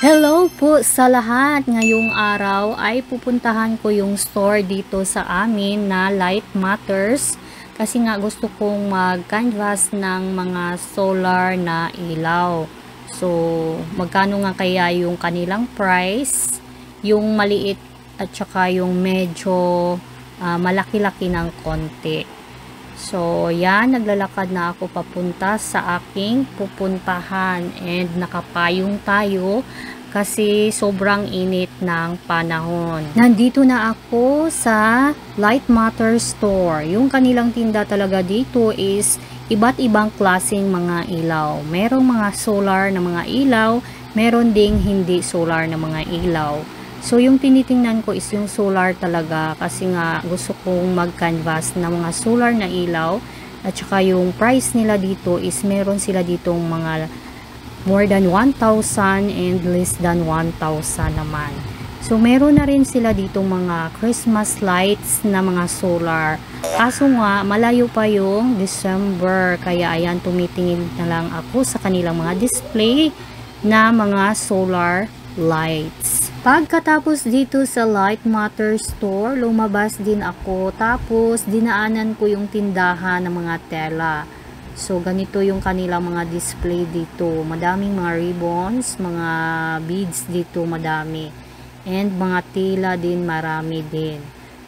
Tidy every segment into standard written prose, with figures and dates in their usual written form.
Hello po sa lahat. Ngayong araw ay pupuntahan ko yung store dito sa amin na Light Matters kasi nga gusto kong mag-canvas ng mga solar na ilaw. So, magkano nga kaya yung kanilang price? Yung maliit at saka yung medyo malaki-laki ng konti. So, yan, naglalakad na ako papunta sa aking pupuntahan and nakapayong tayo kasi sobrang init ng panahon. Nandito na ako sa Light Matter Store. Yung kanilang tinda talaga dito is iba't ibang klaseng mga ilaw. Merong mga solar na mga ilaw, meron ding hindi solar na mga ilaw. So, yung tinitingnan ko is yung solar talaga kasi nga gusto kong mag-canvas ng mga solar na ilaw at saka yung price nila dito is meron sila ditong mga more than 1,000 and less than 1,000 naman. So, meron na rin sila ditong mga Christmas lights na mga solar. Kaso nga, malayo pa yung December kaya ayan, tumitingin na lang ako sa kanilang mga display na mga solar lights. Pagkatapos dito sa Light Matter Store, lumabas din ako tapos dinaanan ko yung tindahan ng mga tela. So ganito yung kanilang mga display dito. Madaming mga ribbons, mga beads dito madami. And mga tela din marami din.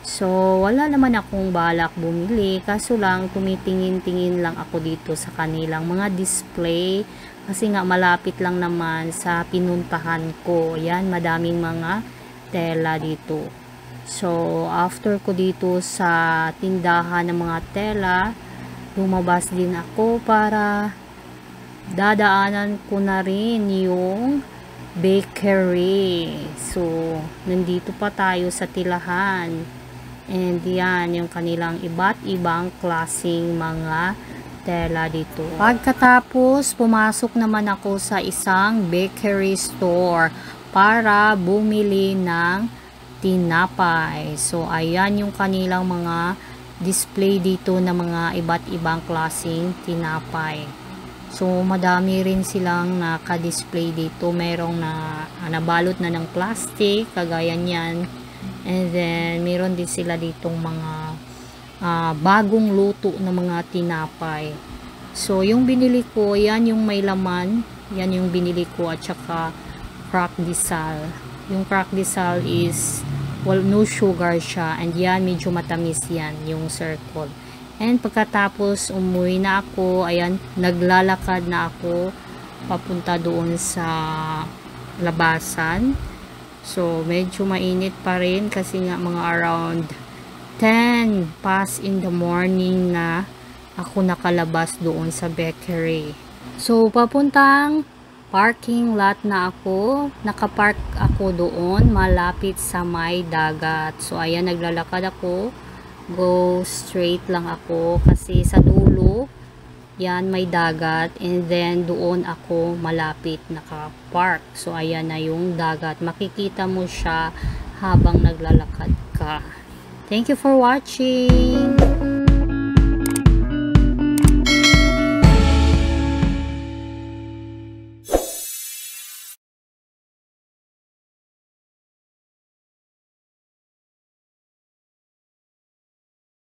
So wala naman akong balak bumili kaso lang tumitingin-tingin lang ako dito sa kanilang mga display. Kasi nga malapit lang naman sa pinuntahan ko. Yan, madaming mga tela dito. So, after ko dito sa tindahan ng mga tela, lumabas din ako para dadaanan ko na rin yung bakery. So, nandito pa tayo sa tilahan. And yan, yung kanilang iba't ibang klaseng mga tela dito. Pagkatapos, pumasok naman ako sa isang bakery store para bumili ng tinapay. So, ayan yung kanilang mga display dito na mga iba't ibang klaseng tinapay. So, madami rin silang naka-display dito. Merong nabalot na ng plastic, kagaya niyan. And then, meron din sila ditong mga bagong luto na mga tinapay. So, yung binili ko, yan yung may laman. Yan yung binili ko at saka crack disal. Yung crack disal is, well, no sugar siya. And yan, medyo matamis yan, yung circle. And pagkatapos, umuwi na ako. Ayan, naglalakad na ako papunta doon sa labasan. So, medyo mainit pa rin kasi nga mga around 10 past in the morning na ako nakalabas doon sa bakery. So, papuntang parking lot na ako. Nakapark ako doon malapit sa may dagat. So, ayan, naglalakad ako. Go straight lang ako kasi sa dulo, yan, may dagat. And then, doon ako malapit nakapark. So, ayan na yung dagat. Makikita mo siya habang naglalakad ka. Thank you for watching.